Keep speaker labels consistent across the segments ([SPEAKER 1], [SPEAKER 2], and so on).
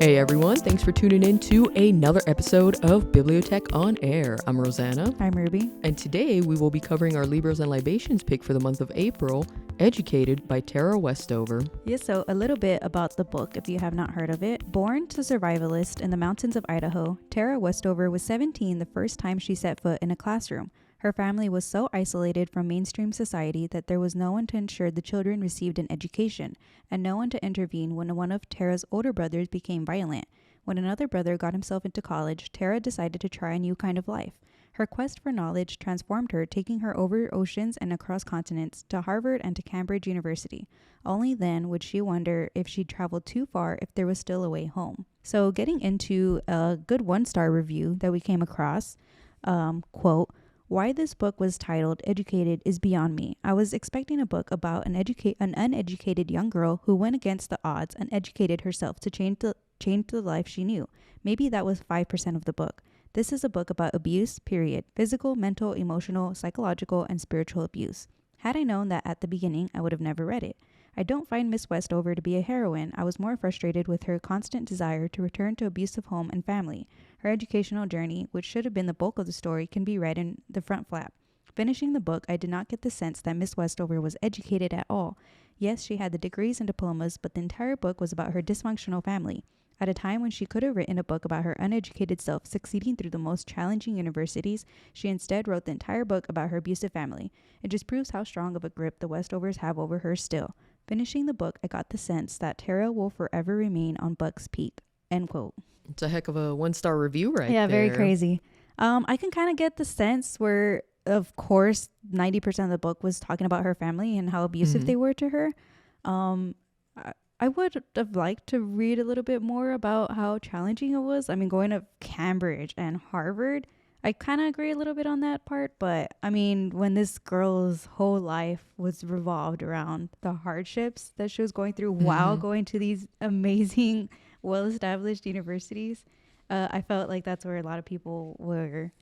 [SPEAKER 1] Hey everyone, thanks for tuning in to another episode of BiblioTech on Air. I'm Rosanna.
[SPEAKER 2] I'm Ruby.
[SPEAKER 1] And today we will be covering our Libros and Libations pick for the month of April, Educated by Tara Westover.
[SPEAKER 2] Yes, so a little bit about the book if you have not heard of it. Born to survivalist in the mountains of Idaho, Tara Westover was 17 the first time she set foot in a classroom. Her family was so isolated from mainstream society that there was no one to ensure the children received an education, and no one to intervene when one of Tara's older brothers became violent. When another brother got himself into college, Tara decided to try a new kind of life. Her quest for knowledge transformed her, taking her over oceans and across continents to Harvard and to Cambridge University. Only then would she wonder if she'd traveled too far if there was still a way home. So getting into a good one-star review that we came across, quote, "Why this book was titled Educated is beyond me. I was expecting a book about an uneducated young girl who went against the odds and educated herself to change the life she knew. Maybe that was 5% of the book. This is a book about abuse, period. Physical, mental, emotional, psychological, and spiritual abuse. Had I known that at the beginning, I would have never read it. I don't find Miss Westover to be a heroine. I was more frustrated with her constant desire to return to abusive home and family. Her educational journey, which should have been the bulk of the story, can be read in the front flap. Finishing the book, I did not get the sense that Miss Westover was educated at all. Yes, she had the degrees and diplomas, but the entire book was about her dysfunctional family. At a time when she could have written a book about her uneducated self succeeding through the most challenging universities, she instead wrote the entire book about her abusive family. It just proves how strong of a grip the Westovers have over her still. Finishing the book, I got the sense that Tara will forever remain on Buck's peak." End quote.
[SPEAKER 1] It's a heck of a one-star review right
[SPEAKER 2] Yeah,
[SPEAKER 1] there.
[SPEAKER 2] very crazy. I can kind of get the sense where, of course, 90% of the book was talking about her family and how abusive they were to her. I would have liked to read a little bit more about how challenging it was. I mean, going to Cambridge and Harvard, I kind of agree a little bit on that part. But I mean, when this girl's whole life was revolved around the hardships that she was going through while going to these amazing, well-established universities, I felt like that's where a lot of people were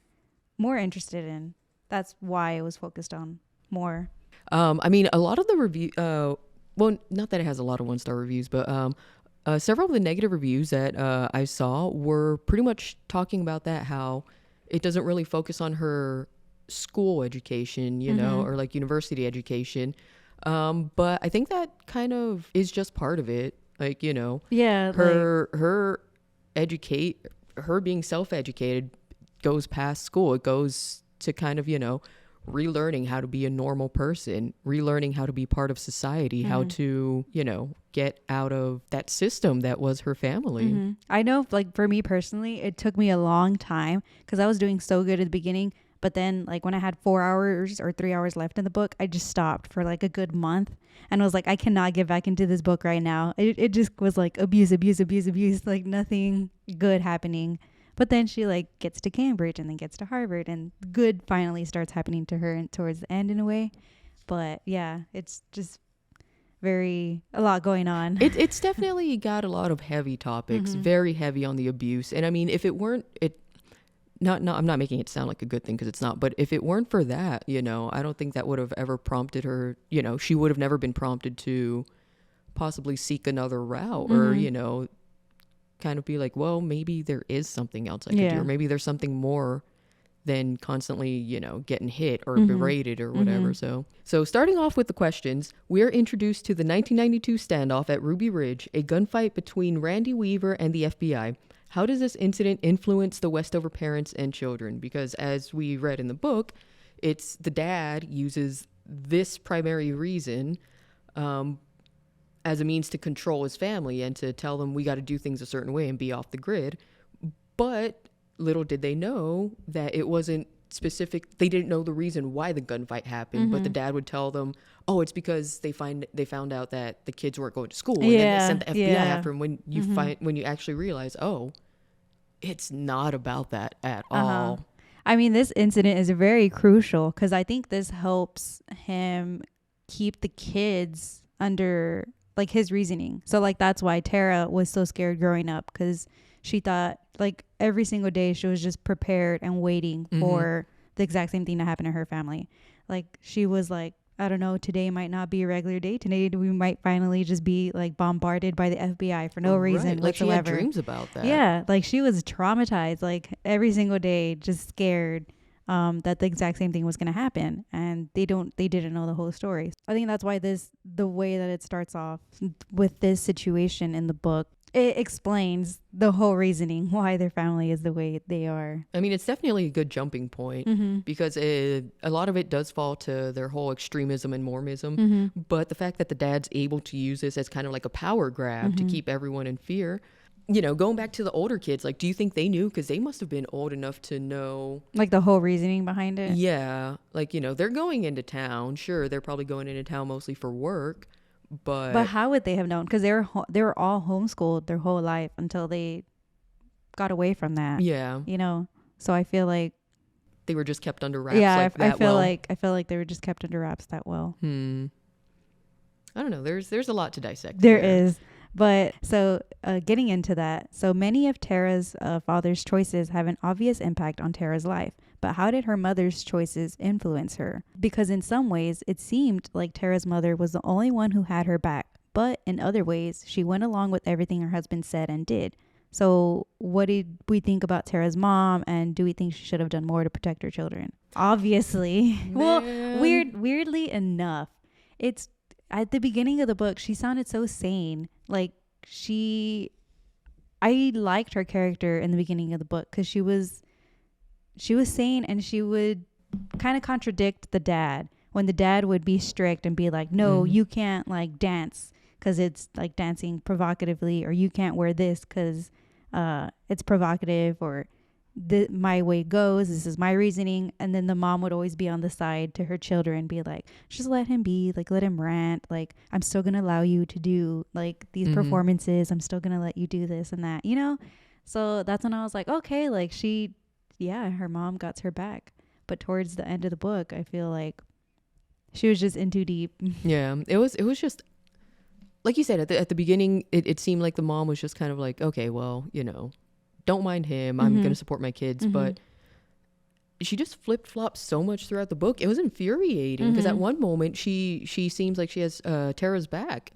[SPEAKER 2] more interested in. That's why it was focused on more.
[SPEAKER 1] I mean, a lot of the review, well, not that it has a lot of one-star reviews, but several of the negative reviews that I saw were pretty much talking about that, how it doesn't really focus on her school education, you know, or like university education. But I think that kind of is just part of it. Like, you know,
[SPEAKER 2] Yeah,
[SPEAKER 1] her being self-educated goes past school. It goes to kind of, you know, relearning how to be a normal person, relearning how to be part of society, how to, you know, get out of that system that was her family.
[SPEAKER 2] I know, like, for me personally, it took me a long time because I was doing so good at the beginning. But then, like, when I had 4 hours or 3 hours left in the book, I just stopped for like a good month and was like, I cannot get back into this book right now. It just was like abuse, like nothing good happening. But then she like gets to Cambridge and then gets to Harvard, and good finally starts happening to her towards the end in a way. But yeah, it's just a lot going on.
[SPEAKER 1] It's definitely got a lot of heavy topics, very heavy on the abuse. And I mean, if it weren't, I'm not making it sound like a good thing because it's not, but if it weren't for that, you know, I don't think that would have ever prompted her, you know, she would have never been prompted to possibly seek another route or, you know, kind of be like, well, maybe there is something else I could do, or maybe there's something more than constantly, you know, getting hit or berated or whatever. So starting off with the questions, we're introduced to the 1992 standoff at Ruby Ridge, a gunfight between Randy Weaver and the FBI. How does this incident influence the Westover parents and children? Because as we read in the book, it's the dad uses this primary reason as a means to control his family and to tell them we got to do things a certain way and be off the grid. But little did they know that it wasn't specific. They didn't know the reason why the gunfight happened, but the dad would tell them, oh, it's because they found out that the kids weren't going to school, and then they sent the FBI after them. When you actually realize, oh, it's not about that at all.
[SPEAKER 2] I mean, this incident is very crucial because I think this helps him keep the kids under like his reasoning. So like that's why Tara was so scared growing up, because she thought like every single day she was just prepared and waiting for the exact same thing to happen to her family. Like she was like I don't know, today might not be a regular day. Today we might finally just be like bombarded by the FBI for no reason
[SPEAKER 1] Like
[SPEAKER 2] whatsoever.
[SPEAKER 1] she had dreams about that.
[SPEAKER 2] Yeah, like she was traumatized, like every single day, just scared that the exact same thing was going to happen, and they didn't know the whole story. I think that's why the way that it starts off with this situation in the book, it explains the whole reasoning why their family is the way they are.
[SPEAKER 1] I mean, it's definitely a good jumping point because a lot of it does fall to their whole extremism and Mormonism. But the fact that the dad's able to use this as kind of like a power grab to keep everyone in fear. You know, going back to the older kids, like, do you think they knew? Because they must have been old enough to know.
[SPEAKER 2] Like the whole reasoning behind it?
[SPEAKER 1] Yeah. Like, you know, they're going into town. Sure, they're probably going into town mostly for work. But
[SPEAKER 2] how would they have known? Because they were all homeschooled their whole life until they got away from that.
[SPEAKER 1] Yeah.
[SPEAKER 2] You know? So I feel like
[SPEAKER 1] they were just kept under wraps.
[SPEAKER 2] Yeah,
[SPEAKER 1] like
[SPEAKER 2] I
[SPEAKER 1] that
[SPEAKER 2] feel
[SPEAKER 1] well.
[SPEAKER 2] like they were just kept under wraps that well.
[SPEAKER 1] I don't know. There's a lot to dissect.
[SPEAKER 2] There is. But so getting into that, so many of Tara's father's choices have an obvious impact on Tara's life. But how did her mother's choices influence her? Because in some ways, it seemed like Tara's mother was the only one who had her back. But in other ways, she went along with everything her husband said and did. So what did we think about Tara's mom, and do we think she should have done more to protect her children? Obviously.
[SPEAKER 1] Man.
[SPEAKER 2] Well, weirdly enough, it's at the beginning of the book, she sounded so sane. Like I liked her character in the beginning of the book because she was sane, and she would kind of contradict the dad when the dad would be strict and be like, no, you can't like dance because it's like dancing provocatively, or you can't wear this because it's provocative, or my way goes, this is my reasoning. And then the mom would always be on the side to her children, be like, just let him be, like let him rant, like I'm still gonna allow you to do like these performances, I'm still gonna let you do this and that, you know. So that's when I was like, okay, like her mom got her back. But towards the end of the book, I feel like she was just in too deep.
[SPEAKER 1] Yeah, it was just like you said at the beginning. It seemed like the mom was just kind of like, okay, well, you know, don't mind him. I'm going to support my kids. But she just flip-flopped so much throughout the book. It was infuriating because at one moment she seems like she has Tara's back.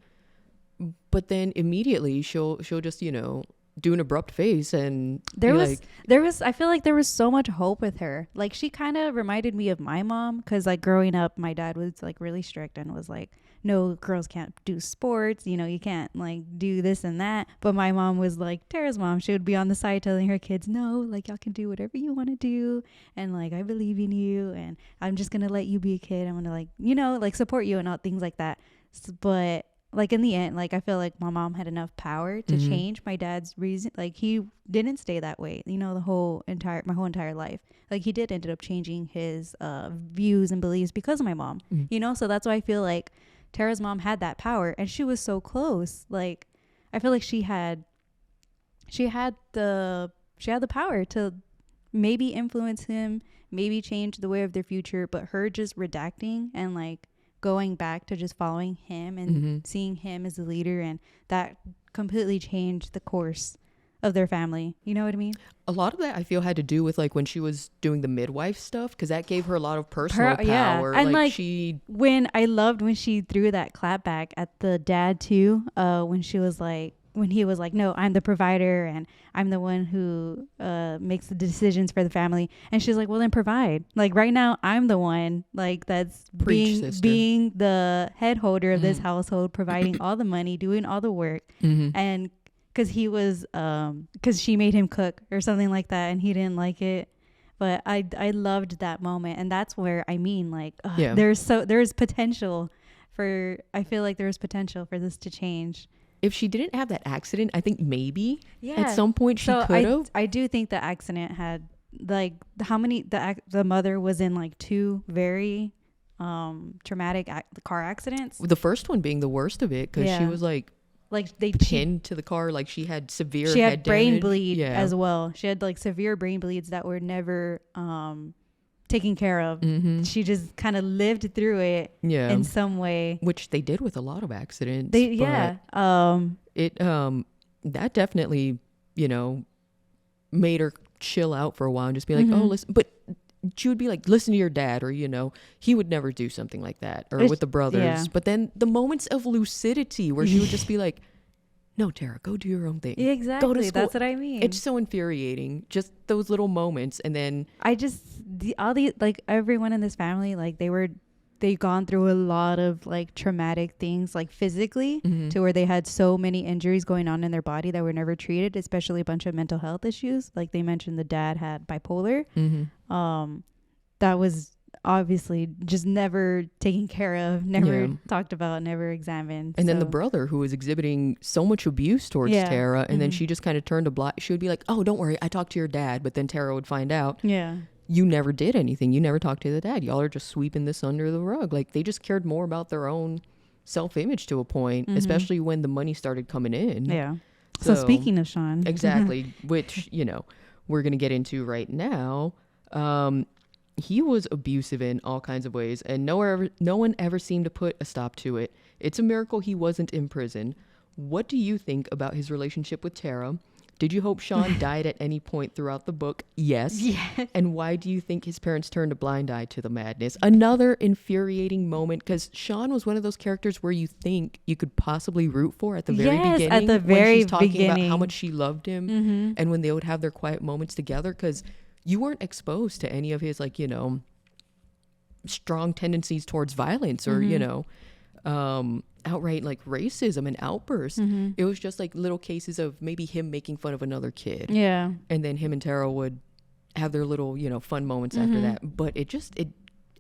[SPEAKER 1] But then immediately she'll just, you know, do an abrupt face and
[SPEAKER 2] there was I feel like there was so much hope with her. Like she kind of reminded me of my mom, because like growing up, my dad was like really strict and was like, no, girls can't do sports, you know, you can't like do this and that. But my mom was like Tara's mom. She would be on the side telling her kids, no, like y'all can do whatever you want to do, and like I believe in you, and I'm just gonna let you be a kid. I'm gonna like, you know, like support you and all things like that. But like in the end, like I feel like my mom had enough power to change my dad's reason. Like he didn't stay that way, you know, my whole entire life. Like he did ended up changing his views and beliefs because of my mom, you know. So that's why I feel like Tara's mom had that power, and she was so close. Like I feel like she had the power to maybe influence him, maybe change the way of their future. But her just redacting and like going back to just following him and seeing him as the leader, and that completely changed the course of their family. You know what I mean?
[SPEAKER 1] A lot of that I feel had to do with like when she was doing the midwife stuff, because that gave her a lot of personal power.
[SPEAKER 2] Yeah. And like I loved when she threw that clap back at the dad too, when he was like, no, I'm the provider and I'm the one who makes the decisions for the family. And she's like, well, then provide. Like right now, I'm the one like that's being the head holder of this household, providing all the money, doing all the work. And because she made him cook or something like that, and he didn't like it. But I loved that moment. And that's where I mean, like, there's potential for, I feel like there's potential for this to change.
[SPEAKER 1] If she didn't have that accident, I think maybe at some point she could have.
[SPEAKER 2] I do think the accident had like the mother was in like two very traumatic car accidents.
[SPEAKER 1] The first one being the worst of it, because she was like they pinned to the car. Like she had severe head
[SPEAKER 2] brain
[SPEAKER 1] damage.
[SPEAKER 2] bleed as well. She had like severe brain bleeds that were never taken care of. She just kind of lived through it in some way,
[SPEAKER 1] which they did with a lot of accidents. That definitely, you know, made her chill out for a while and just be like, oh, listen. But she would be like, listen to your dad, or, you know, he would never do something like that, or with the brothers.
[SPEAKER 2] Yeah.
[SPEAKER 1] But then the moments of lucidity where she would just be like, no, Tara, go do your own thing.
[SPEAKER 2] Exactly.
[SPEAKER 1] Go to school.
[SPEAKER 2] That's what I mean.
[SPEAKER 1] It's so infuriating. Just those little moments. And then
[SPEAKER 2] all the like everyone in this family, like they've gone through a lot of like traumatic things, like physically, to where they had so many injuries going on in their body that were never treated, especially a bunch of mental health issues. Like they mentioned the dad had bipolar. That was obviously just never taken care of, never talked about, never examined.
[SPEAKER 1] And then the brother, who was exhibiting so much abuse towards Tara, and then she just kind of turned a blind. She would be like, oh, don't worry, I talked to your dad. But then Tara would find out, you never did anything. You never talked to the dad. Y'all are just sweeping this under the rug. Like, they just cared more about their own self-image to a point, especially when the money started coming in.
[SPEAKER 2] Yeah. So speaking of Sean.
[SPEAKER 1] Exactly, which, you know, we're going to get into right now. He was abusive in all kinds of ways, and no one ever seemed to put a stop to it. It's a miracle he wasn't in prison. What do you think about his relationship with Tara? Did you hope Sean died at any point throughout the book? Yes. And why do you think his parents turned a blind eye to the madness? Another infuriating moment, because Sean was one of those characters where you think you could possibly root for at the very beginning.
[SPEAKER 2] At the very
[SPEAKER 1] when she's talking
[SPEAKER 2] beginning.
[SPEAKER 1] about how much she loved him, and when they would have their quiet moments together, because you weren't exposed to any of his, like, you know, strong tendencies towards violence or, you know, outright like racism and outbursts. It was just like little cases of maybe him making fun of another kid. Yeah. And then him and Tara would have their little, you know, fun moments after that. But it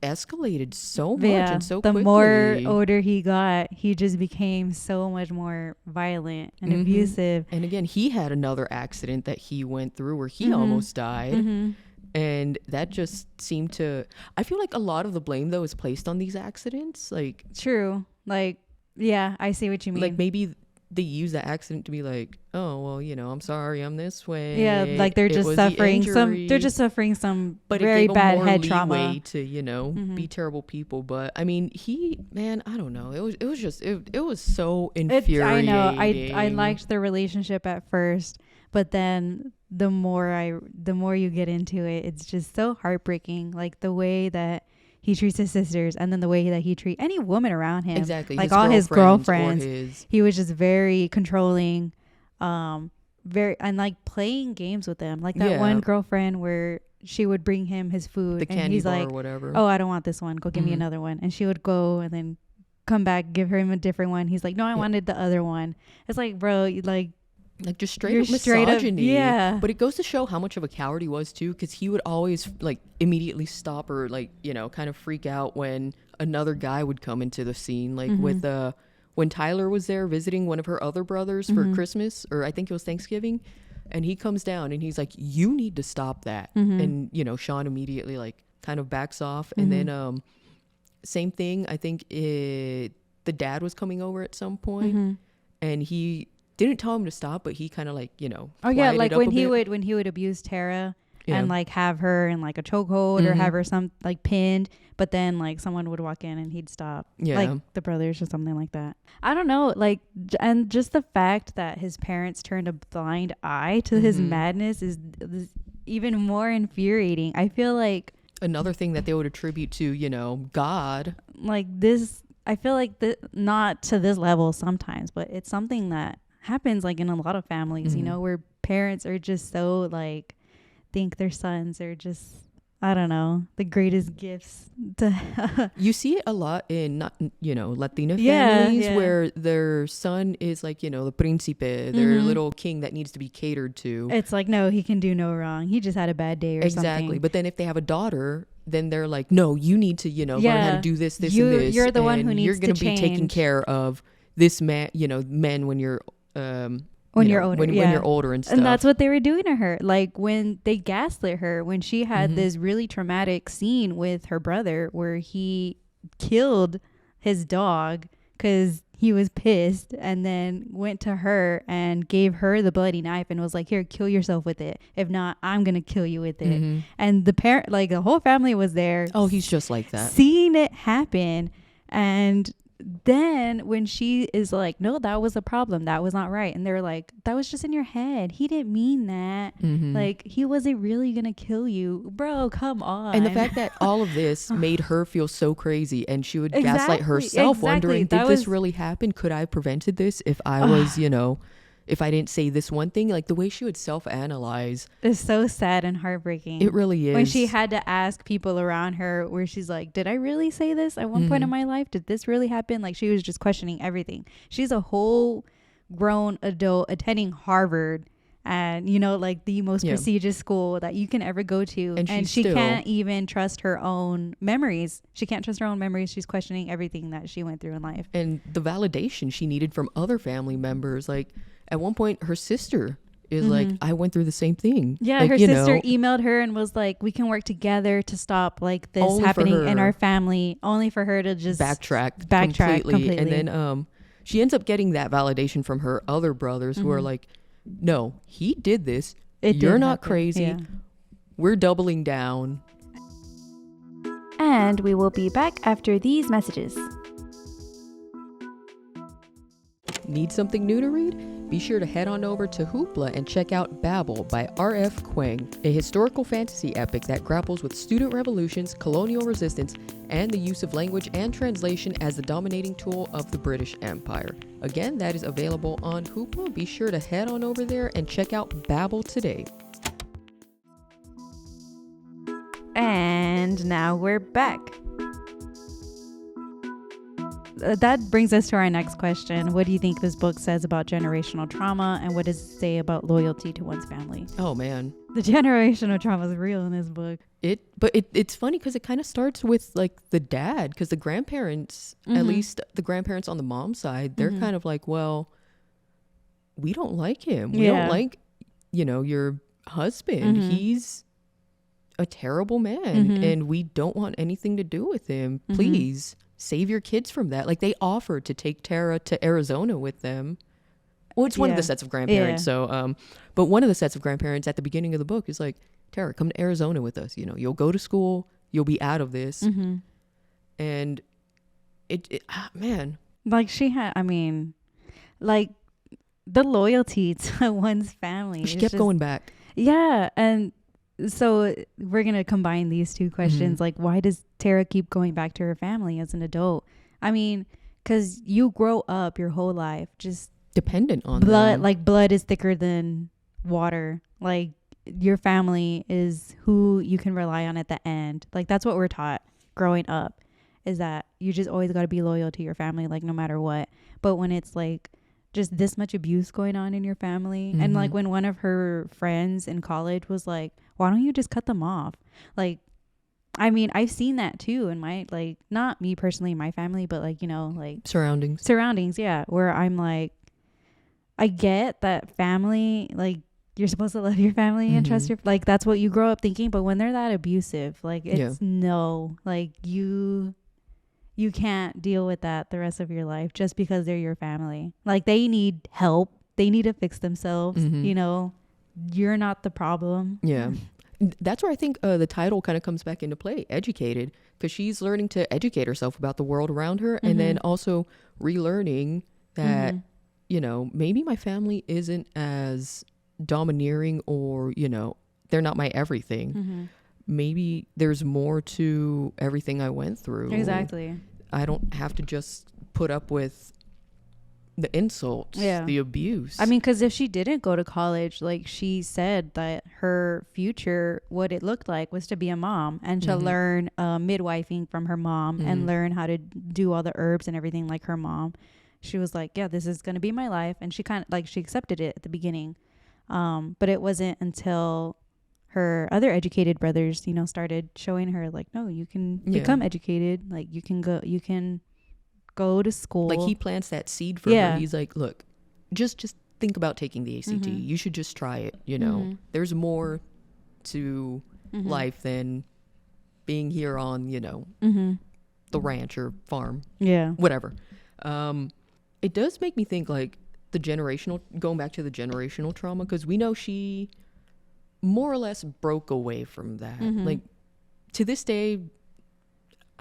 [SPEAKER 1] escalated so much and so quickly. The more
[SPEAKER 2] older he got, he just became so much more violent and abusive.
[SPEAKER 1] And again, he had another accident that he went through where he almost died. And that just seemed to, I feel like a lot of the blame though is placed on these accidents. Like,
[SPEAKER 2] true. Like, yeah, I see what you mean.
[SPEAKER 1] Like maybe they use that accident to be like, oh, well, you know, I'm sorry, I'm this way.
[SPEAKER 2] Yeah, like they're just suffering some
[SPEAKER 1] but
[SPEAKER 2] very bad head trauma.
[SPEAKER 1] Way to, you know, be terrible people. But I mean, I don't know. It was so infuriating.
[SPEAKER 2] I know. I liked the relationship at first, but then the more you get into it, it's just so heartbreaking. Like the way that he treats his sisters, and then the way that he treats any woman around him.
[SPEAKER 1] Exactly.
[SPEAKER 2] Like all his girlfriends. He was just very controlling, and like playing games with them. Like that one girlfriend where she would bring him his food,
[SPEAKER 1] the candy bar or whatever.
[SPEAKER 2] Oh, I don't want this one. Go give me another one. And she would go and then come back, give him a different one. He's like, no, I wanted the other one. It's like, bro, like
[SPEAKER 1] just straight up misogyny. But it goes to show how much of a coward he was too, because he would always like immediately stop or like, you know, kind of freak out when another guy would come into the scene, like with when Tyler was there visiting one of her other brothers for Christmas, or I think it was Thanksgiving, and he comes down and he's like, you need to stop that. And you know, Sean immediately like kind of backs off. And then same thing, I think the dad was coming over at some point, and he didn't tell him to stop, but he kind of like, you know,
[SPEAKER 2] like when he would abuse Tara and like have her in like a chokehold or have her some like pinned, but then like someone would walk in and he'd stop, like the brothers or something like that. I don't know, like, and just the fact that his parents turned a blind eye to his madness is even more infuriating. I feel like
[SPEAKER 1] another thing that they would attribute to, you know, God,
[SPEAKER 2] like this. I feel like not to this level sometimes, but it's something that happens like in a lot of families, you know, where parents are just so like think their sons are just, I don't know, the greatest gifts to
[SPEAKER 1] you see it a lot in, not, you know, Latina families where their son is like, you know, the príncipe, their little king that needs to be catered to.
[SPEAKER 2] It's like, no, he can do no wrong, he just had a bad day or something.
[SPEAKER 1] But then if they have a daughter, then they're like, no, you need to, you know, learn how to do this and this.
[SPEAKER 2] You're the one who needs
[SPEAKER 1] you're gonna
[SPEAKER 2] to change.
[SPEAKER 1] Be taking care of this man, you know, men when you're
[SPEAKER 2] older,
[SPEAKER 1] when you're older and stuff.
[SPEAKER 2] And that's what they were doing to her. Like when they gaslit her, when she had this really traumatic scene with her brother where he killed his dog because he was pissed, and then went to her and gave her the bloody knife and was like, here, kill yourself with it. If not, I'm going to kill you with it. And the parent, like the whole family was there.
[SPEAKER 1] Oh, he's just like that.
[SPEAKER 2] Seeing it happen. And then when she is like, no, that was a problem, that was not right, and they're like, that was just in your head, he didn't mean that. Like, he wasn't really gonna kill you, bro, come on.
[SPEAKER 1] And the fact that all of this made her feel so crazy, and she would gaslight herself, wondering, did this really happen? Could I have prevented this if I was, if I didn't say this one thing? Like, the way she would self-analyze
[SPEAKER 2] is so sad and heartbreaking.
[SPEAKER 1] It really is.
[SPEAKER 2] When she had to ask people around her, where she's like, did I really say this at one point in my life? Did this really happen? Like, she was just questioning everything. She's a whole grown adult attending Harvard, and like the most prestigious school that you can ever go to, and she can't even trust her own memories. She can't trust her own memories. She's questioning everything that she went through in life,
[SPEAKER 1] and the validation she needed from other family members. Like, at one point, her sister is like, I went through the same thing.
[SPEAKER 2] Yeah,
[SPEAKER 1] like,
[SPEAKER 2] her sister emailed her and was like, we can work together to stop like this happening in our family, only for her to just backtrack completely.
[SPEAKER 1] And then she ends up getting that validation from her other brothers, who are like, no, he did this. You're not crazy. Yeah. We're doubling down.
[SPEAKER 2] And we will be back after these messages.
[SPEAKER 1] Need something new to read? Be sure to head on over to Hoopla and check out Babel by R.F. Kuang, a historical fantasy epic that grapples with student revolutions, colonial resistance, and the use of language and translation as the dominating tool of the British Empire. Again, that is available on Hoopla. Be sure to head on over there and check out Babel today.
[SPEAKER 2] And now we're back. That brings us to our next question. What do you think this book says about generational trauma, and what does it say about loyalty to one's family?
[SPEAKER 1] Oh man,
[SPEAKER 2] the generational trauma is real in this book.
[SPEAKER 1] It's funny because it kind of starts with like the dad, because the grandparents, at least the grandparents on the mom's side, they're kind of like, well, we don't like him. We don't like, your husband. He's a terrible man, and we don't want anything to do with him. Please save your kids from that. Like, they offered to take Tara to Arizona with them. Well, it's one of the sets of grandparents. So, but one of the sets of grandparents at the beginning of the book is like, Tara, come to Arizona with us. You'll go to school. You'll be out of this. And man.
[SPEAKER 2] Like, she had, like, the loyalty to one's family.
[SPEAKER 1] She kept going back.
[SPEAKER 2] Yeah. And so we're going to combine these two questions. Like, why does Tara keep going back to her family as an adult? Because you grow up your whole life just
[SPEAKER 1] dependent on
[SPEAKER 2] blood.
[SPEAKER 1] them.
[SPEAKER 2] Like, blood is thicker than water. Like, your family is who you can rely on at the end. Like, that's what we're taught growing up, is that you just always got to be loyal to your family, like, no matter what. But when it's like just this much abuse going on in your family, and like when one of her friends in college was like, why don't you just cut them off? Like, I've seen that too in my, like, not me personally in my family, but like, like surroundings. Yeah. Where I'm like, I get that family, like, you're supposed to love your family and trust your, like, that's what you grow up thinking. But when they're that abusive, like, it's no, like, you can't deal with that the rest of your life just because they're your family. Like, they need help. They need to fix themselves. You're not the problem.
[SPEAKER 1] Yeah. That's where I think the title kind of comes back into play, educated, because she's learning to educate herself about the world around her, and then also relearning that, maybe my family isn't as domineering, or, they're not my everything. Maybe there's more to everything I went through.
[SPEAKER 2] Exactly.
[SPEAKER 1] I don't have to just put up with the insults, the abuse.
[SPEAKER 2] Because if she didn't go to college, like she said that her future, what it looked like was to be a mom and to learn midwifing from her mom and learn how to do all the herbs and everything like her mom. She was like, yeah, this is going to be my life. And she kind of like, she accepted it at the beginning. But it wasn't until her other educated brothers, started showing her like, no, you can become educated. Like, you can go to school.
[SPEAKER 1] Like, he plants that seed for her. He's like, look, just think about taking the ACT. You should just try it. There's more to life than being here on, the ranch or farm. Yeah. Whatever. It does make me think, like, going back to the generational trauma, because we know she more or less broke away from that. Like, to this day,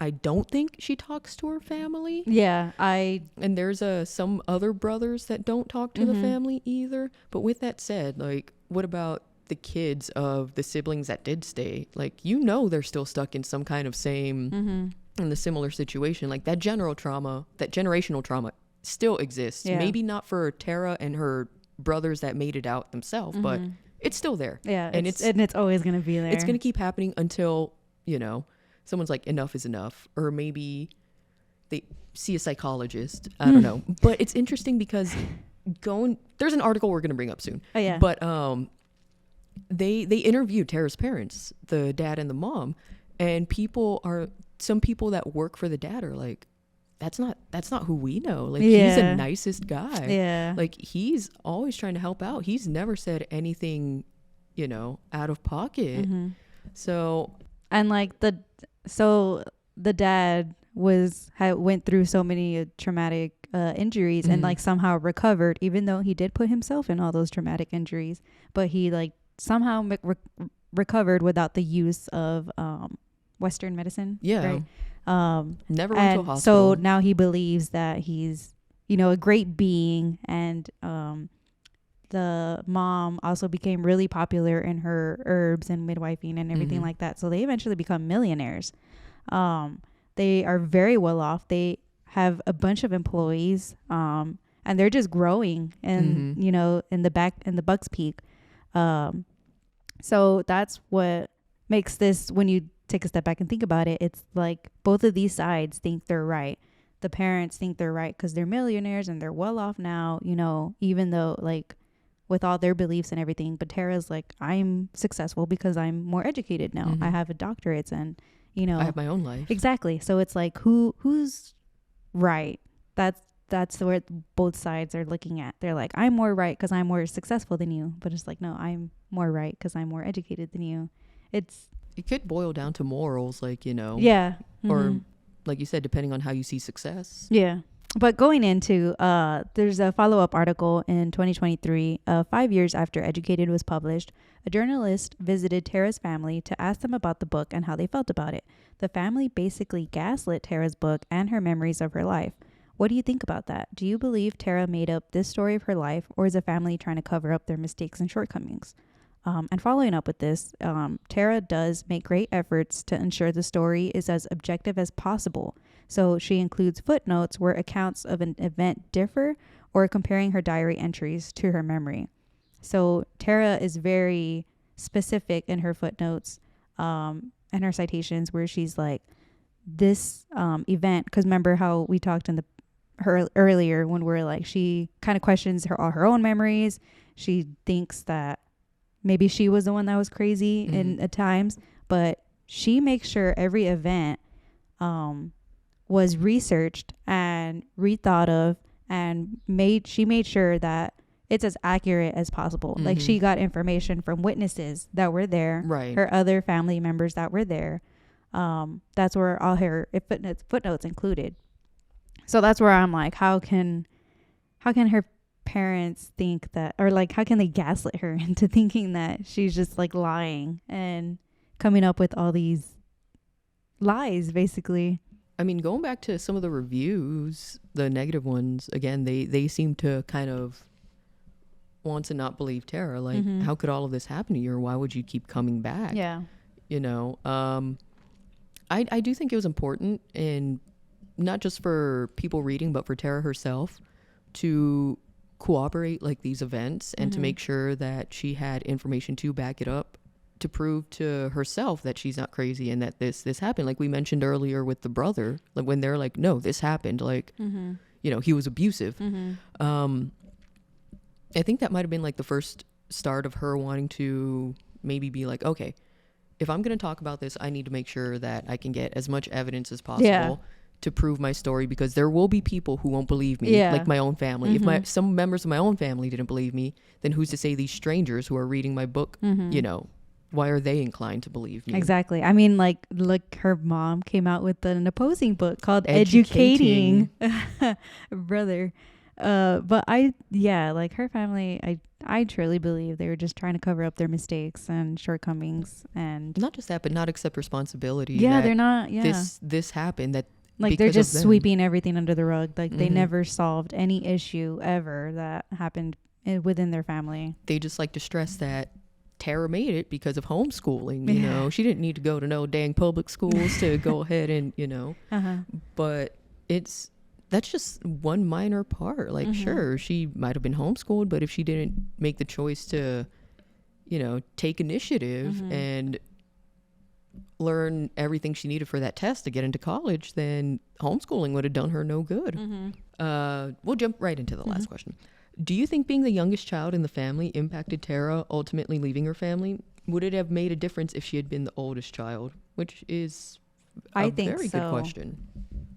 [SPEAKER 1] I don't think she talks to her family.
[SPEAKER 2] Yeah,
[SPEAKER 1] and there's some other brothers that don't talk to the family either. But with that said, like, what about the kids of the siblings that did stay? Like, they're still stuck in some kind of same in the similar situation. Like, that generational trauma still exists.
[SPEAKER 2] Yeah.
[SPEAKER 1] Maybe not for Tara and her brothers that made it out themselves, but it's still there.
[SPEAKER 2] Yeah, and it's always gonna be there.
[SPEAKER 1] It's gonna keep happening until someone's like, enough is enough, or maybe they see a psychologist. I don't know. But it's interesting because there's an article we're gonna bring up soon.
[SPEAKER 2] Oh yeah.
[SPEAKER 1] But they interviewed Tara's parents, the dad and the mom, and some people that work for the dad are like, that's not who we know. Like, he's the nicest guy.
[SPEAKER 2] Yeah.
[SPEAKER 1] Like, he's always trying to help out. He's never said anything, out of pocket. So,
[SPEAKER 2] and like the dad went through so many traumatic injuries and like somehow recovered, even though he did put himself in all those traumatic injuries, but he like somehow recovered without the use of Western medicine.
[SPEAKER 1] Yeah.
[SPEAKER 2] Right?
[SPEAKER 1] Never went to a hospital.
[SPEAKER 2] So now he believes that he's, a great being. And the mom also became really popular in her herbs and midwifing and everything like that. So they eventually become millionaires. They are very well off. They have a bunch of employees, and they're just growing and, in the Bucks Peak. So that's what makes this, when you take a step back and think about it, it's like both of these sides think they're right. The parents think they're right because they're millionaires and they're well off now, even though like with all their beliefs and everything. But Tara's like, I'm successful because I'm more educated now. I have a doctorate and,
[SPEAKER 1] I have my own life.
[SPEAKER 2] Exactly. So it's like, who's right? That's where both sides are looking at. They're like, I'm more right because I'm more successful than you. But it's like, no, I'm more right because I'm more educated than you.
[SPEAKER 1] It could boil down to morals, like,
[SPEAKER 2] Yeah.
[SPEAKER 1] Or like you said, depending on how you see success.
[SPEAKER 2] Yeah. But going into, there's a follow-up article in 2023, 5 years after Educated was published. A journalist visited Tara's family to ask them about the book and how they felt about it. The family basically gaslit Tara's book and her memories of her life. What do you think about that? Do you believe Tara made up this story of her life, or is the family trying to cover up their mistakes and shortcomings? And following up with this, Tara does make great efforts to ensure the story is as objective as possible. So she includes footnotes where accounts of an event differ, or comparing her diary entries to her memory. So Tara is very specific in her footnotes and her citations, where she's like, this event, because remember how we talked in her earlier when we're like, she kind of questions all her own memories. She thinks that maybe she was the one that was crazy at times, but she makes sure every event was researched and rethought of, and she made sure that it's as accurate as possible. Like, she got information from witnesses that were there,
[SPEAKER 1] right? Her
[SPEAKER 2] other family members that were there. That's where all her footnotes included. So that's where I'm like, how can her parents think that, or like, how can they gaslit her into thinking that she's just like lying and coming up with all these lies, basically?
[SPEAKER 1] I mean, going back to some of the reviews, the negative ones, again, they seem to kind of want to not believe Tara. Like, how could all of this happen to you, or why would you keep coming back?
[SPEAKER 2] Yeah.
[SPEAKER 1] I do think it was important, and not just for people reading, but for Tara herself, to corroborate like these events and to make sure that she had information to back it up, to prove to herself that she's not crazy and that this happened. Like we mentioned earlier with the brother, like when they're like, no, this happened, like he was abusive. I think that might have been like the first start of her wanting to maybe be like, okay, if I'm going to talk about this, I need to make sure that I can get as much evidence as possible to prove my story, because there will be people who won't believe me, like my own family. If some members of my own family didn't believe me, then who's to say these strangers who are reading my book, why are they inclined to believe me?
[SPEAKER 2] Exactly. I mean, like, look, her mom came out with an opposing book called Educating. Brother. But like her family, I truly believe they were just trying to cover up their mistakes and shortcomings, and
[SPEAKER 1] not just that, but not accept responsibility.
[SPEAKER 2] yeah,
[SPEAKER 1] that
[SPEAKER 2] they're not. Yeah,
[SPEAKER 1] this happened. That
[SPEAKER 2] like they're
[SPEAKER 1] because
[SPEAKER 2] just
[SPEAKER 1] of them.
[SPEAKER 2] sweeping everything under the rug. Like they
[SPEAKER 1] Mhm.
[SPEAKER 2] never solved any issue ever that happened within their family.
[SPEAKER 1] They just like to stress that Tara made it because of homeschooling. You
[SPEAKER 2] Yeah.
[SPEAKER 1] know, she didn't need to go to no dang public schools to go ahead and
[SPEAKER 2] Uh-huh.
[SPEAKER 1] But that's just one minor part. Like,
[SPEAKER 2] Mhm.
[SPEAKER 1] sure, she might have been homeschooled, but if she didn't make the choice to, take initiative
[SPEAKER 2] Mhm.
[SPEAKER 1] and learn everything she needed for that test to get into college, then homeschooling would have done her no good. We'll jump right into the last question. Do you think being the youngest child in the family impacted Tara ultimately leaving her family? Would it have made a difference if she had been the oldest child? Which is
[SPEAKER 2] I
[SPEAKER 1] a
[SPEAKER 2] think
[SPEAKER 1] very
[SPEAKER 2] so.
[SPEAKER 1] good question.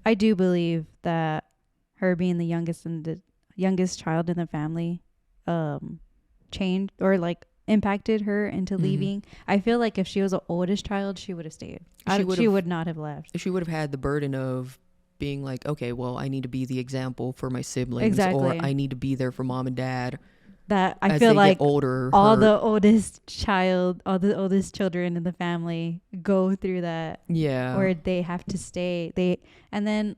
[SPEAKER 2] I do believe that her being the youngest and the youngest child in the family changed or like impacted her into leaving. I feel like if she was the oldest child, she would have stayed. She would not have left.
[SPEAKER 1] She would have had the burden of being like, okay, well, I need to be the example for my siblings,
[SPEAKER 2] Exactly.
[SPEAKER 1] or I need to be there for mom and dad.
[SPEAKER 2] That I
[SPEAKER 1] as
[SPEAKER 2] feel
[SPEAKER 1] they
[SPEAKER 2] like
[SPEAKER 1] get older,
[SPEAKER 2] all the oldest children in the family go through that.
[SPEAKER 1] Yeah.
[SPEAKER 2] Where they have to stay. And then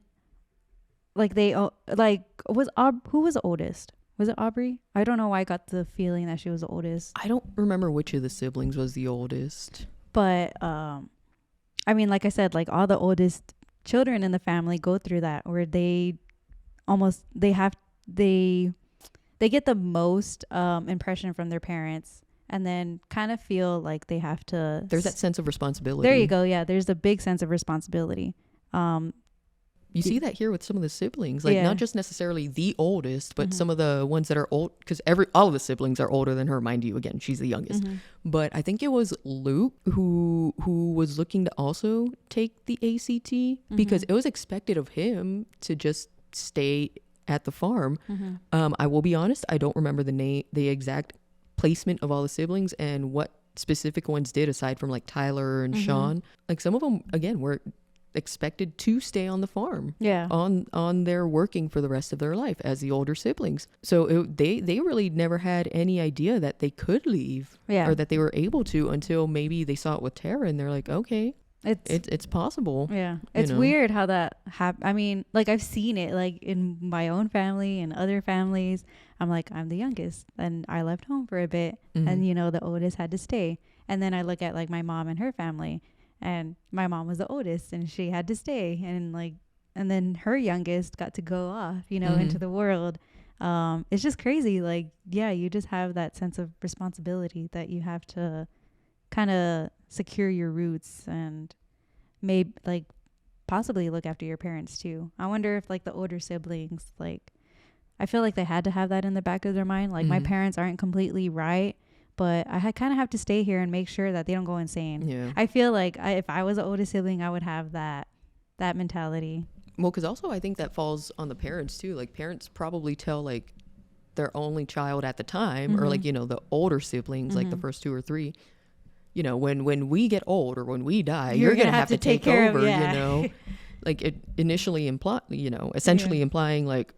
[SPEAKER 2] like who was the oldest? Was it Aubrey? I don't know why I got the feeling that she was the oldest.
[SPEAKER 1] I don't remember which of the siblings was the oldest.
[SPEAKER 2] But I mean, like I said, like all the oldest children in the family go through that where they get the most impression from their parents, and then kind of feel like they have to.
[SPEAKER 1] There's that sense of responsibility.
[SPEAKER 2] There you go. Yeah, there's a big sense of responsibility.
[SPEAKER 1] You see that here with some of the siblings, like not just necessarily the oldest, but some of the ones that are old, because all of the siblings are older than her, mind you. Again, she's the youngest. But I think it was Luke who was looking to also take the ACT because it was expected of him to just stay at the farm. I will be honest, I don't remember the exact placement of all the siblings and what specific ones did aside from like Tyler and Sean. Like some of them again were expected to stay on the farm on their working for the rest of their life as the older siblings. So they really never had any idea that they could leave or that they were able to until maybe they saw it with Tara and they're like, okay, it's possible.
[SPEAKER 2] It's weird how that happened. I mean, like I've seen it like in my own family and other families. I'm like, I'm the youngest and I left home for a bit and the oldest had to stay. And then I look at like my mom and her family, and my mom was the oldest and she had to stay, and then her youngest got to go off, into the world. It's just crazy. Like, you just have that sense of responsibility that you have to kind of secure your roots and maybe like possibly look after your parents too. I wonder if like the older siblings, like I feel like they had to have that in the back of their mind. Like my parents aren't completely right, but I kind of have to stay here and make sure that they don't go insane.
[SPEAKER 1] Yeah.
[SPEAKER 2] I feel like if I was the oldest sibling, I would have that mentality.
[SPEAKER 1] Well, because also I think that falls on the parents too. Like parents probably tell like their only child at the time, or like, the older siblings, like the first two or three, when we get old or when we die, you're going to have to take over, like it initially essentially implying like,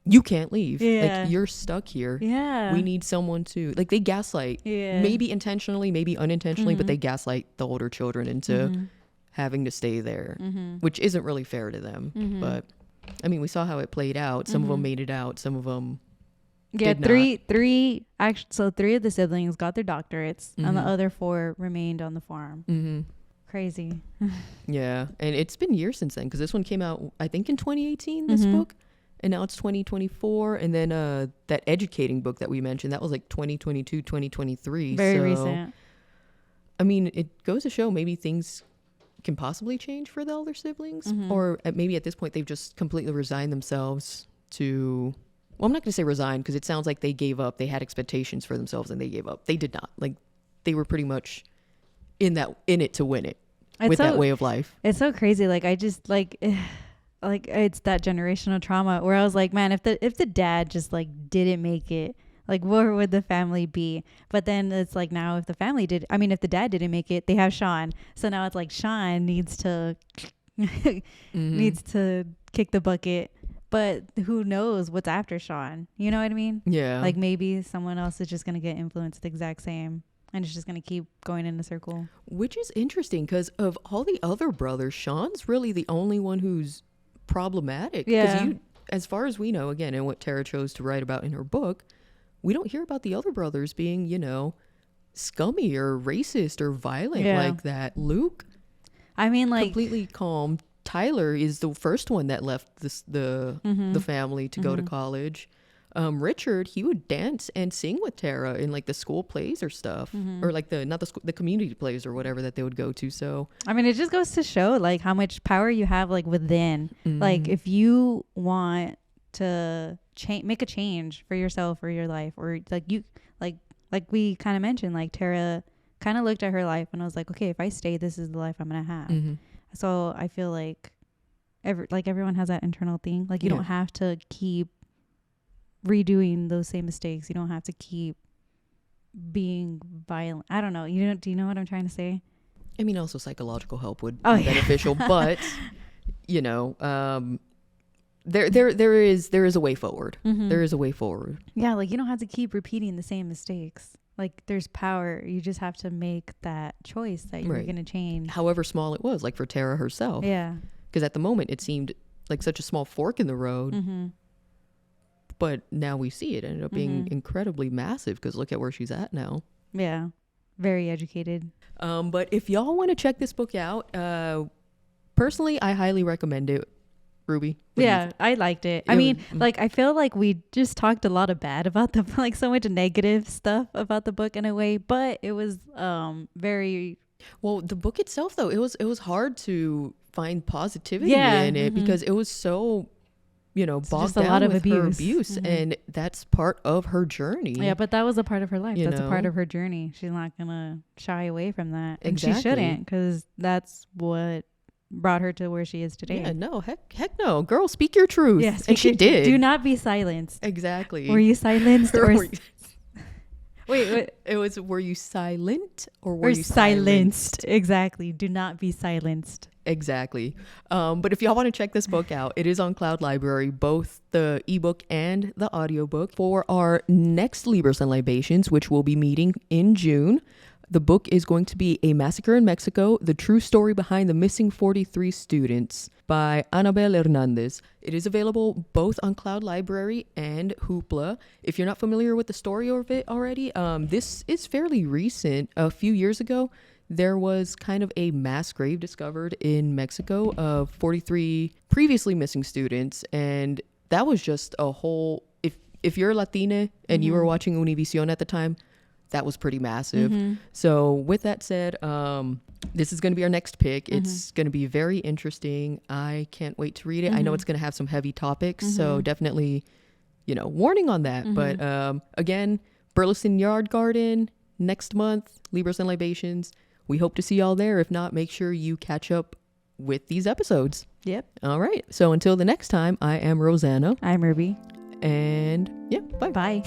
[SPEAKER 1] you can't leave. Like you're stuck here. We need someone to like, they gaslight, maybe intentionally, maybe unintentionally, but they gaslight the older children into having to stay there, which isn't really fair to them. But I mean, we saw how it played out. Some of them made it out. Some of them did
[SPEAKER 2] three actually. So 3 of the siblings got their doctorates and the other 4 remained on the farm. Crazy.
[SPEAKER 1] Yeah. And it's been years since then, because this one came out, I think in 2018, this book. And now it's 2024. And then that educating book that we mentioned, that was like 2022, 2023.
[SPEAKER 2] Very recent.
[SPEAKER 1] I mean, it goes to show maybe things can possibly change for the elder siblings. Or maybe at this point, they've just completely resigned themselves to... Well, I'm not going to say resign, because it sounds like they gave up. They had expectations for themselves and they gave up. They did not. Like, they were pretty much in it to win it with that way of life.
[SPEAKER 2] It's so crazy. Like, I just like... like it's that generational trauma where I was like, man, if the dad just like didn't make it, like where would the family be? But then it's like now if the dad didn't make it, they have Sean. So now it's like Sean needs to needs to kick the bucket. But who knows what's after Sean? You know what I mean?
[SPEAKER 1] Yeah.
[SPEAKER 2] Like maybe someone else is just going to get influenced the exact same. And it's just going to keep going in a circle.
[SPEAKER 1] Which is interesting because of all the other brothers, Sean's really the only one who's problematic.
[SPEAKER 2] Yeah.
[SPEAKER 1] As far as we know, again, and what Tara chose to write about in her book, we don't hear about the other brothers being, scummy or racist or violent like that. Luke,
[SPEAKER 2] I mean, like,
[SPEAKER 1] completely calm. Tyler is the first one that left the family to go to college. Richard, he would dance and sing with Tara in like the school plays or stuff, or like the community plays or whatever that they would go to. So
[SPEAKER 2] I mean, it just goes to show like how much power you have like within. Like if you want to make a change for yourself or your life, or like we kind of mentioned, like Tara kind of looked at her life and was like, okay, if I stay, this is the life I'm gonna have. So I feel like everyone has that internal thing. Like you don't have to keep redoing those same mistakes. You don't have to keep being violent. I don't know. Do you know what I'm trying to say?
[SPEAKER 1] I mean, also psychological help would be beneficial, but there is a way forward. There is a way forward.
[SPEAKER 2] Yeah, like you don't have to keep repeating the same mistakes. Like there's power. You just have to make that choice that you're going to change.
[SPEAKER 1] However small it was, like for Tara herself.
[SPEAKER 2] Yeah.
[SPEAKER 1] Because at the moment it seemed like such a small fork in the road. But now we see it ended up being incredibly massive because look at where she's at now. Yeah.
[SPEAKER 2] Very educated.
[SPEAKER 1] But if y'all want to check this book out, personally, I highly recommend it. Ruby?
[SPEAKER 2] Yeah, I liked it. I mean, like, I feel like we just talked a lot of bad about the, like, so much negative stuff about the book in a way, but it was very...
[SPEAKER 1] Well, the book itself, though, it was hard to find positivity in it because it was so... bogged down with her abuse, and that's part of her journey.
[SPEAKER 2] Yeah, but that was a part of her life. That's a part of her journey. She's not gonna shy away from that, and she shouldn't, because that's what brought her to where she is today.
[SPEAKER 1] Yeah, no, heck no, girl, speak your truth.
[SPEAKER 2] Yes,
[SPEAKER 1] and she did.
[SPEAKER 2] Do not be silenced.
[SPEAKER 1] Exactly.
[SPEAKER 2] Were you silenced or? Wait.
[SPEAKER 1] It was. Were you silent or were you
[SPEAKER 2] silenced? Exactly. Do not be silenced.
[SPEAKER 1] Exactly. But if y'all want to check this book out, it is on Cloud Library, both the ebook and the audiobook. For our next Libros and Libations, which we'll be meeting in June, the book is going to be A Massacre in Mexico, The True Story Behind the Missing 43 Students by Anabel Hernandez. It is available both on Cloud Library and Hoopla. If you're not familiar with the story of it already, this is fairly recent. A few years ago, there was kind of a mass grave discovered in Mexico of 43 previously missing students. And that was just a whole, if you're Latina and you were watching Univision at the time, that was pretty massive. So with that said, this is going to be our next pick. It's going to be very interesting. I can't wait to read it. I know it's going to have some heavy topics, so definitely, warning on that. But again, Burleson Yard Garden next month, Libros and Libations. We hope to see y'all there. If not, make sure you catch up with these episodes.
[SPEAKER 2] Yep.
[SPEAKER 1] All right. So until the next time, I am Rosanna.
[SPEAKER 2] I'm Ruby.
[SPEAKER 1] And yeah, bye.
[SPEAKER 2] Bye.